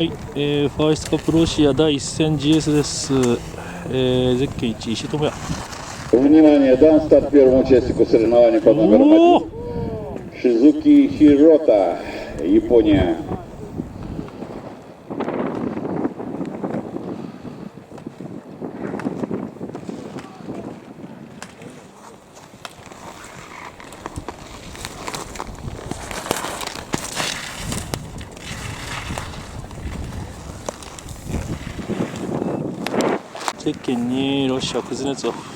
はい、ファーストカップロシア第1戦 GS です。ゼッケン1、石友也。Внимание, дан старт первому участнику соревнований под номером 1. Шизуки Хирота, Япония.ゼッケン2、ロシア、クズネツォフ。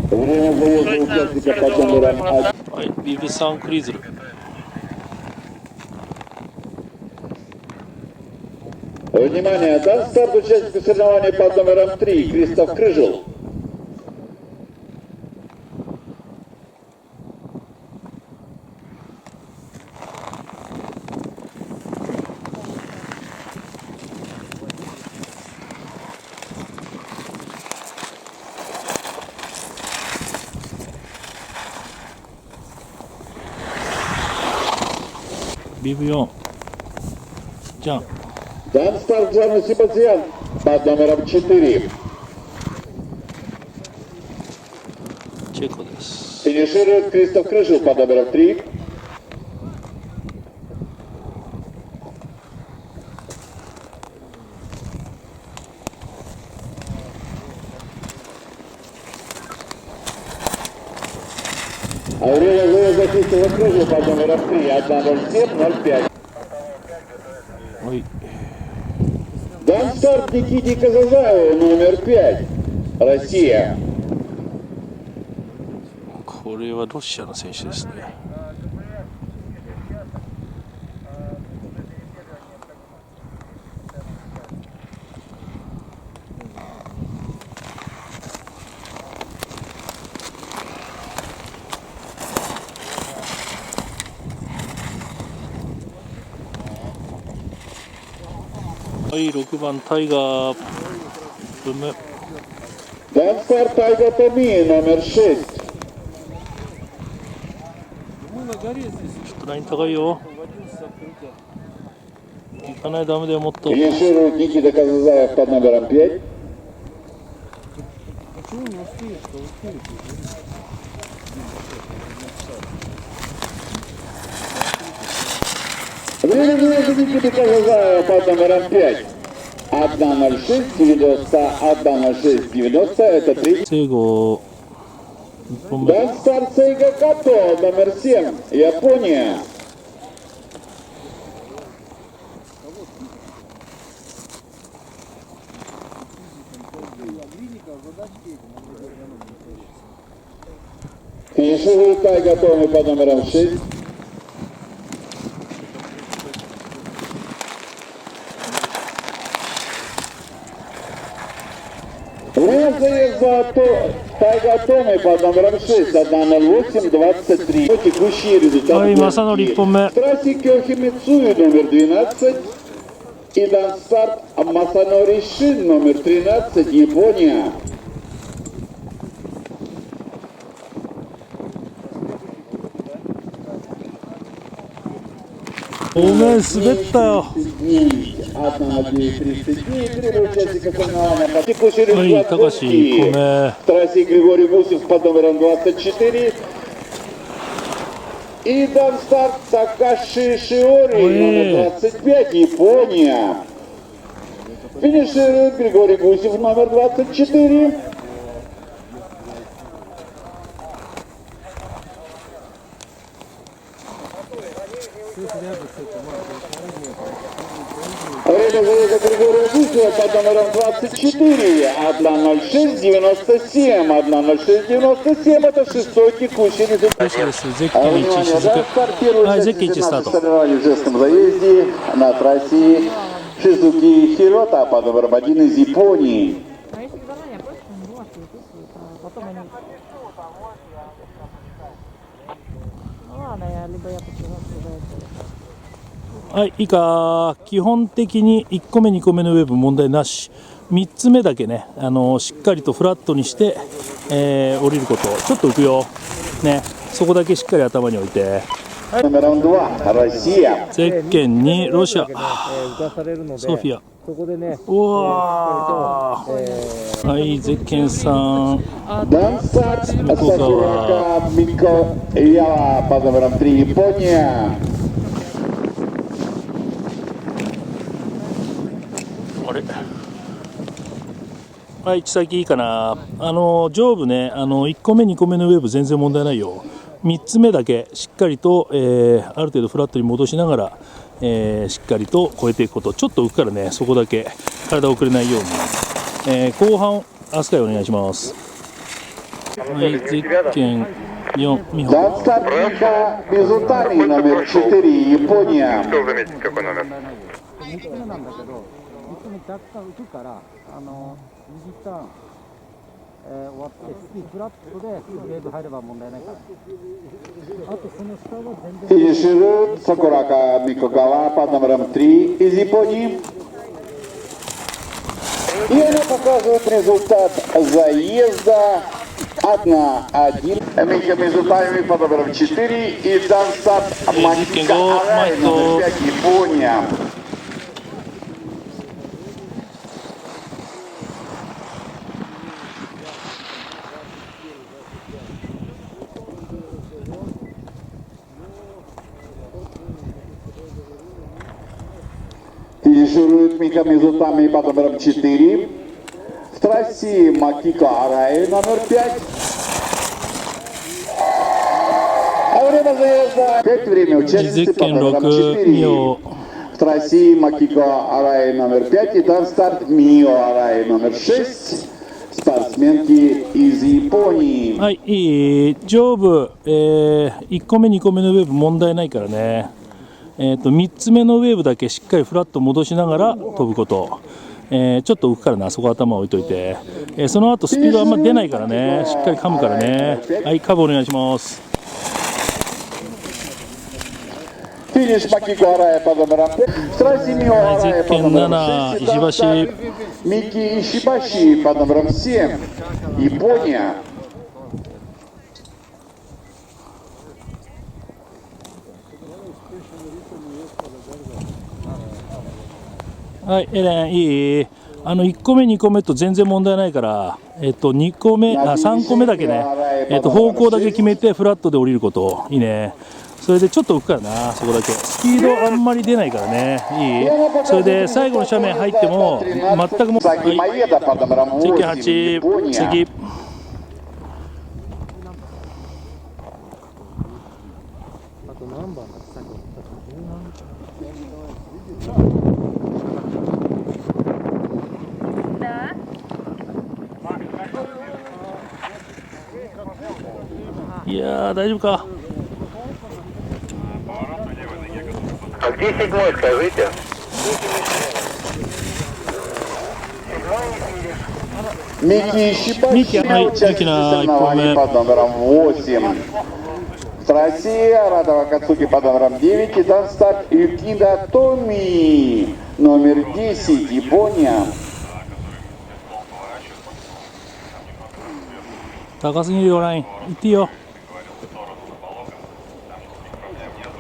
Время заезда участника под номером 1. はい、ビブサンクリーズル。Внимание, дан старт участнику соревнований под номером 3, Кристоф Крыжел.ビブ4。じゃん。Дан старт Джану Себастьян под номером 4. チェコです。Финиширует Кристоф Крыжел под номером 3. А время заезда Кристофа Крыжел под номером 3, 1:07:05. はい。Дан старт Никите Казазаеву, номер 5, Россия. これはロシアの選手ですね。はい、6番タイガーブム。 Дан старт Тайга Томи, номер 6. ちょっとライン高いよ。行かないとダメだよ、もっと。 Финиширует Никита Казазаев под номером 5. Время заезда Никиты Казазаева под номером 5. 1:06:90, 1:06:90, это 3. 最後1本目。 Дан старт Сейга Като, номер 7, Япония. Финиширует Тайга Томи под номером 6. Время заезда Тайга Томи под номером 6, 1:08:23. Текущие результаты. はい、正則1本目。 Трассе Кёхимицуи, номер 12. И дан старт Масанори Шин, номер 13, Япония. おめえ滑ったよ。 Ой, Такаши, в трассе Григорий Гусев под номером 24. И дан старт Такаши Шиори, номер 25, Япония. Финиширует Григорий Гусев, номер 24. Время заезда Григория Гусева под номером 24, 1:06:97, 1:06:97, это 6-й текущий результат. ゼッケン1続く。はい、ゼッケン1スタート。 соревнований в женском заезде на трассе Шизуки Хирота под номером 1 из Японии. Потом они... Ну ладно, либо я почему туда. はい、いいか。基本的に1個目2個目のウェーブ問題なし。3つ目だけね、しっかりとフラットにして、降りること。ちょっと浮くよ。ね、そこだけしっかり頭に置いて。Номером 2, Россия. ゼッケン2、ロシア。浮かされるので、ソフィア。そこでね、うわー、はい、ゼッケン3。 Dan start Sakura Miko Ява под номером 3, Япония. あれ、はい、先いいかな。上部ね、1個目2個目のウェーブ全然問題ないよ。3つ目だけしっかりと、ある程度フラットに戻しながら、しっかりと越えていくこと。ちょっと浮くからね、そこだけ体を遅れないように、後半アスカイお願いします。はい、ゼッケン4、ミホ。 Dan start Мика Мизутами, номер 4, Япония. 3つ目なんだけど、3つ目若干浮くから、右ターン、終わって、次フラットでウェーブ入れば問題ないから。あとその下は全然。 Финиширует Сакурака Микогава под номером 3 из Японии. И она показывает результат заезда 1-1. Мика Мизутами под номером 4 и Данстат Матика Арай номер 5, Япония. フィニッシュルート Мика Мизутами под номером 4. В трассе Матика Арай номер 5. А время заезда 5 время участницы под номером 4. В трассе Матика Арай номер 5 и Данстарт Мио Арай номер 6. Спортсменки из Японии. はい、いい。上部、1個目2個目のウェーブ問題ないからね。3つ目のウェーブだけしっかりフラット戻しながら飛ぶこと。ちょっと浮くからな、そこ頭置いといて。その後スピードあんま出ないからね、しっかり噛むからね。はい、カブお願いします。 Финиш Матика Арай под номером 5. В трассе Мио Арай под номером 6 и Данстарт Мики Ишибаши под номером 7, Япония. はい、エレン、いい。1個目、2個目と全然問題ないから、2個目、3個目だけね、方向だけ決めてフラットで降りること、いいね。それでちょっと浮くからな、そこだけ。スピードあんまり出ないからね、いい。それで最後の斜面入っても、全くもう、はい、ゼッケン8、次。あと何番だったっけ？いやー、大丈夫か。 А где седьмой, скажите? Мики Ишибаши Мики, ай, участница Мики на соревнований под номером 8. В трассе Радова Кацуки под номером 9 и Данстарт Юкида Томи номер 10, Япония. 高すぎるよ、ライン。行っていいよ。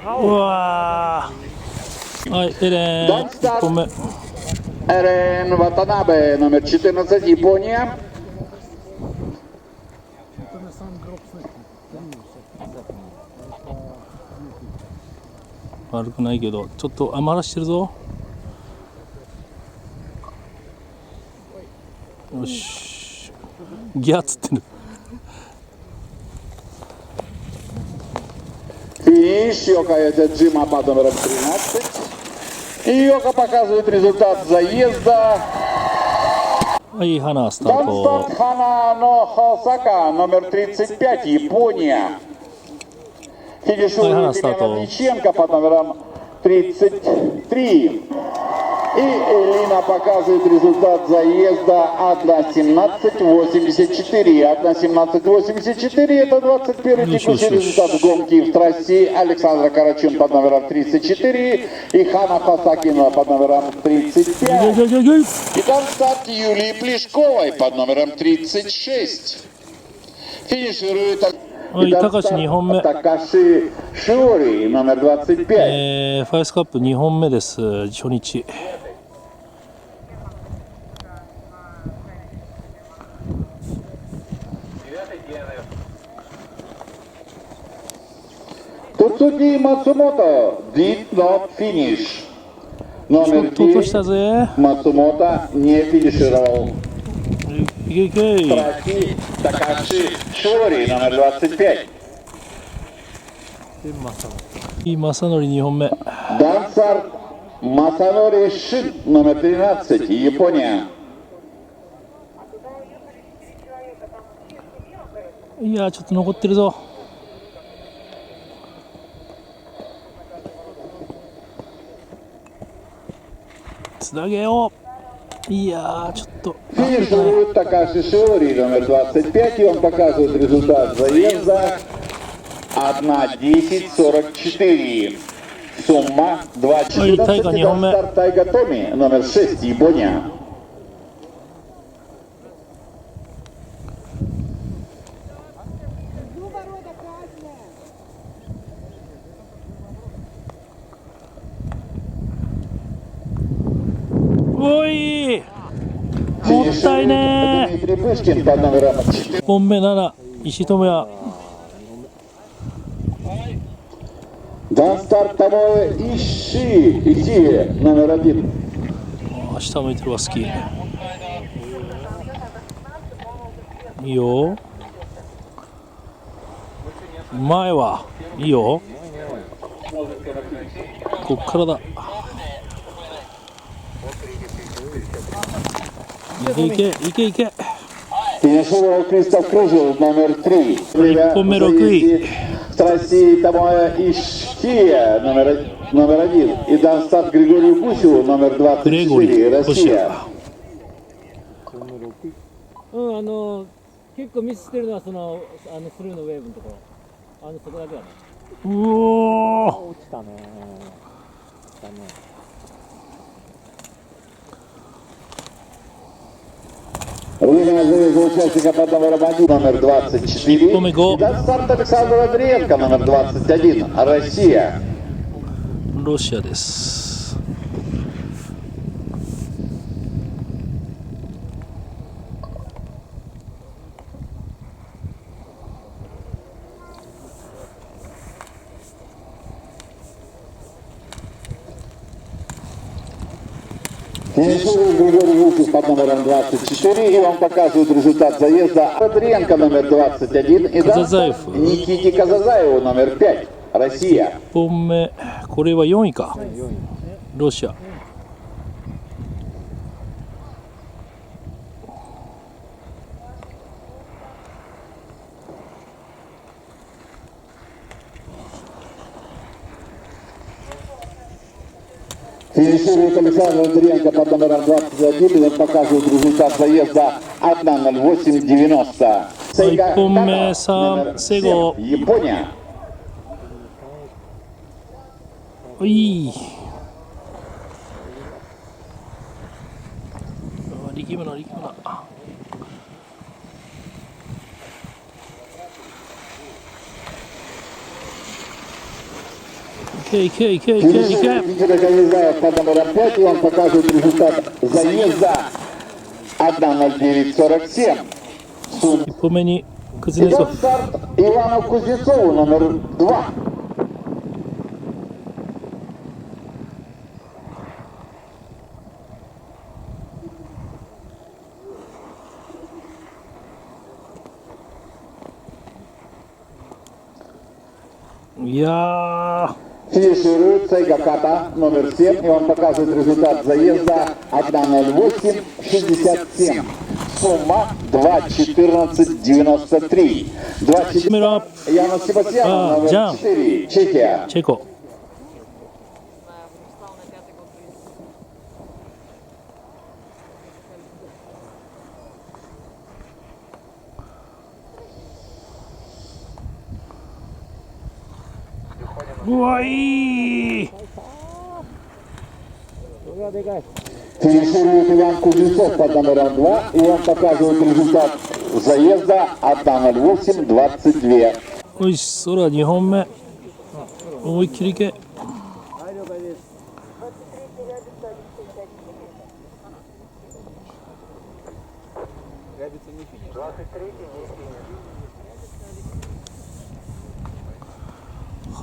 うわー。はい、エレン、1本目。 Эрен Ватанабе номер 14, Япония. 悪くないけど、ちょっと余らしてるぞ。よし。ギャーっつってる。 Финиш, Йока Джима под номером 13. И Йока показывает результат заезда. はい、花スタート。 Данстарт Ханано Хосака номер 35, Япония. Финиширует Елена Дьяченко под номером 33. И Элина показывает результат заезда 1:17:84. 1:17:84 это 21-й текущий результат гонки в трассе. Александра Карачин под номером 34 и Хана Хасакина под номером 35. И там старт Юлии Плешковой под номером 36. Финиширует Ой, Такаши 2本目。 Такаши Шиори номер 25. ファイスカップ2本目です、初日。Totsuki Matsumoto did not finish. Номер ちょっと落としたぜ。 Матсумото не финишировал. いけいけい。 Трасси Такаши Шиори номер 25. 正則2本目。 Дансар Масанори Шин номер 13. Япония. いやー、ちょっと残ってるぞ。つなげよう。いやー、ちょっと。 Финиширует Такаши Шиори номер 25. И он показывает результат заезда 1:10:44. Сумма 2:14. Дансар Тайга Томи номер 6. Япония. Ой! もったいねー。 Дмитрий Пышкин под номером 4. 1本目7、石友也。 Дансар Тамоэ Иши номер 1. 下向いてるわ、好き。いいよ。前はいいよ。こっからだ。いけいけいけいけ。 Финишировал Кристоф Кружел номер 3. Ippo nummer 6. В трассе Тамоэ Иши номер 1. И Дансар Григорию Гусеву номер 24. Россия. 結構ミスしてるのはスルーのウェーブのところ、そこだけだね。うおー。落ちたね。Рулина завезла участника под номером 1, номер 24. Ippo nummer 5. И Дансар Александр Андриенко номер 21. Россия. ロシアです。Финиширует Григорий Гусев под номером 24, и он показывает результат заезда Андриенко номер 21 и Казазаев. Никите Казазаеву номер 5. Россия. 1本目、これは4位か。ロシア。Финиширует Александр Андриенко под номером 21, и он показывает результат заезда 1:08:90. Сейга Ippo nummer Ката, 3, номер 7, Sego. Япония. おい。力むな、力むな。いけいけいけいけいけ。 Никита Казазаев под номером 5, и он показывает результат заезда 1:09:47. 1本目にクズネソИдетフ。 старт Ивану Кузнецову номер 2. Я Финиширует Сейга Ката номер 7, и он показывает результат заезда 1:08:67. Сумма 2:14:93. 2:14. Яна Себастьянов номер Джан. 4, Чехия. チェコ。うわいい。 Финиширует Иван Кузнецов под номером 2, и он показывает результат заезда 1:08:22. よし、それは2本目。思いっきりいけ。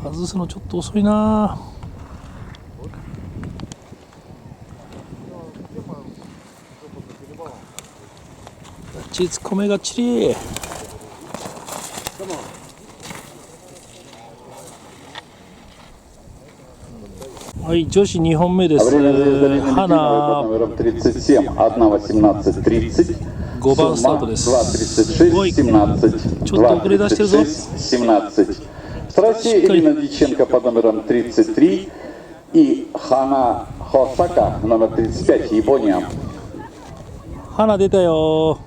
外すのちょっと遅いな。ちつこめがっちり。はい、女子2本目です。 Время заезда под 花 номером 37, 1:18:30. 5番スタートです。 2:36:17, ちょっと遅れ出してるぞ。 2:36:17. С России Ирина Диченко под номером 33 и Хана Хосака номер 35, Япония. 花出たよ。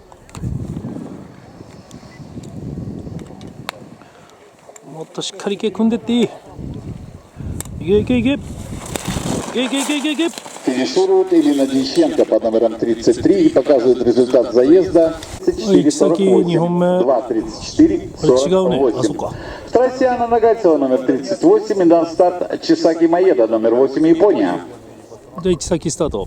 もっとしっかり毛組んでっていい。いけいけいけ。いけいけいけいけいけ。 Финиширует Ирина Диченко под номером 33 и показывает результат заезда 34:48, 2:34:48. Россияна Нагайцева номер 38 и дан старт Чисаки Маеда номер 8, Япония. じゃあ1先スタート。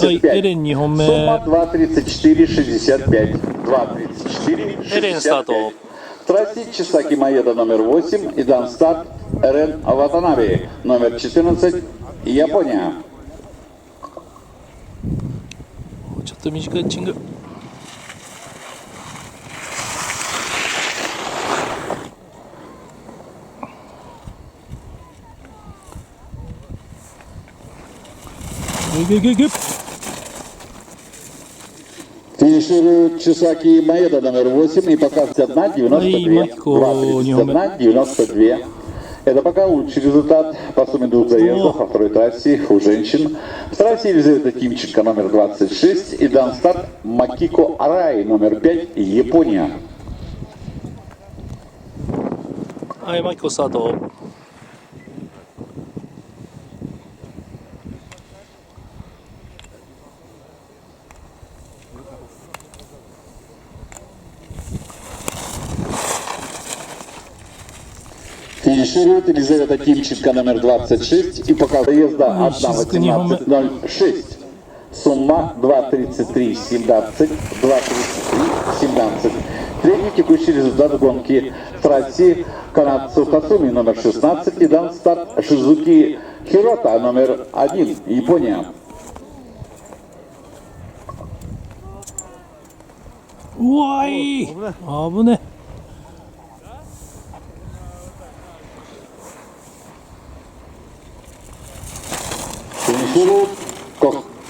はい、エレン2本目。 Сумма 2:34:65. 2:34:65. エレンスタート。 Трасси Чисаки Маеда номер 8 и дан старт Эрен Ватанаби номер 14, Япония. ちょっと短いエッチング。いけいけいけ。 Финиширует Чисаки Маеда номер 8 и показывает 1:92. 2:31:92. Это пока лучший результат по сумме двух заездов во второй трассе у женщин. В трассе Елизавета Тимченко номер 26 и дан старт Макико Арай номер 5, Япония. はい、マキコスタート。 Финиширует Елизавета Тимченко номер 26 и пока заезда 1:18:06. Сумма 2:33:17, 2:33:17. Третий текущий результат гонки в трассе Канадцу Хасуми номер 16 и дан старт Шизуки Хирота номер 1, Япония. うわい。危ね。 Финиширует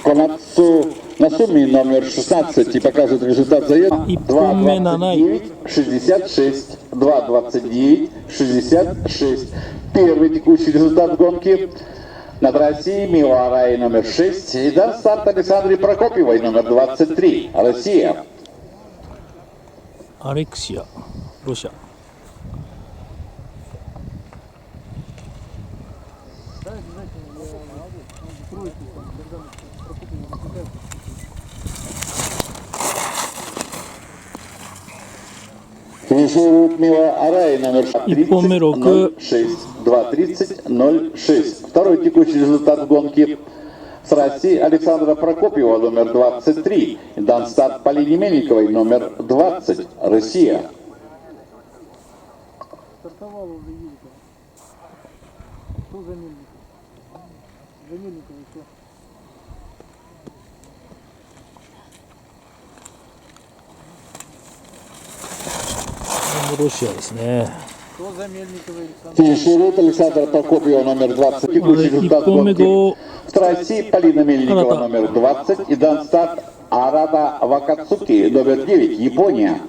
Канадцу Насуми номер 16 и показывает результат заезда 2:29:66. 2:29:66. Первый текущий результат гонки на трассе Мио Арай номер 6 и дан старт Александре Прокопьевой номер 23, Россия. アレクシア、ロシア。 Финиширует Мио Арай номер 30:06. 2:30:06. Второй текущий результат гонки с России Александра Прокопьева номер 23 и дан старт Полине Мельниковой номер 20, Россия. Стартовал уже Юрка. Кто за Мельников? За Мельникова еще. ロシアですね。 Кто за Мельникова Александр? Финиширует Александр Прокопьева номер 20. Текущий результат гонки в трассе Полина Мельникова номер 20 и дан старт Арата Вакацуки, номер 9, Япония.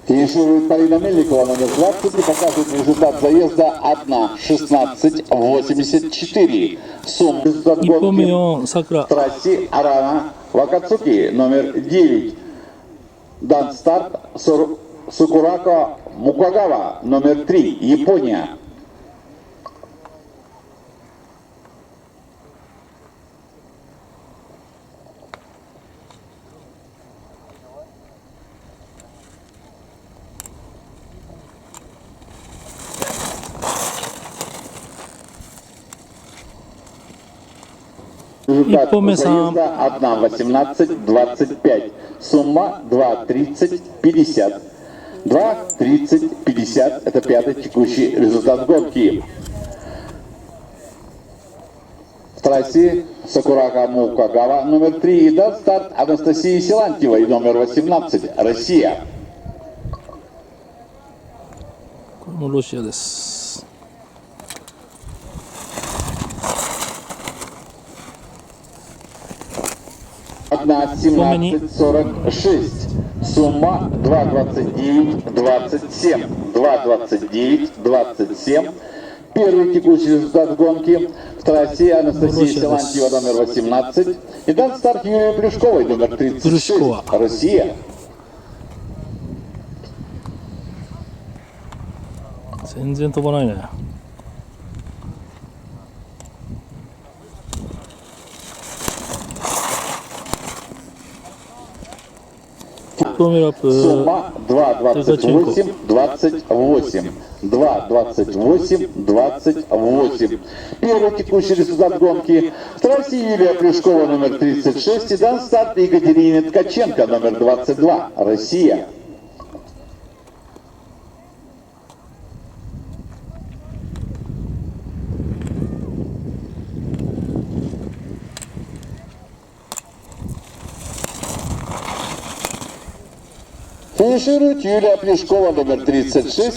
Финиширует Полина Мельникова, номер 20, и показывает результат заезда 1:16:84. Сумма результат 1本目гонки4さくらв трассе Арана Вакацуки, номер 9. Данстарт Сакурако Мукагава, номер 3, Япония. Результат Иппо Месан. заезда 1:18:25. Сумма 2:30:50. 2:30:50 это пятый текущий результат гонки. В трассе Сакурако Мукагава номер 3 и даст старт Анастасии Силантьевой номер 18, Россия. これもロシアです。 1:17:46. Сумма 2:29:27. 2:29:27. Первый текущий результат гонки в трассе Анастасия Силантьева номер 18 и дан старт Юлии Плюшковой номер 36, Плюшкова. Россия. 全然飛ばないね。1本目ラップ Сумма 2:28:28. 2:28:28. Первый текущий результат гонки в трассе Юлия Плюшкова номер 36 и дан старт Екатерине Ткаченко номер 22, Россия. Финиширует Юлия Плюшкова номер 36.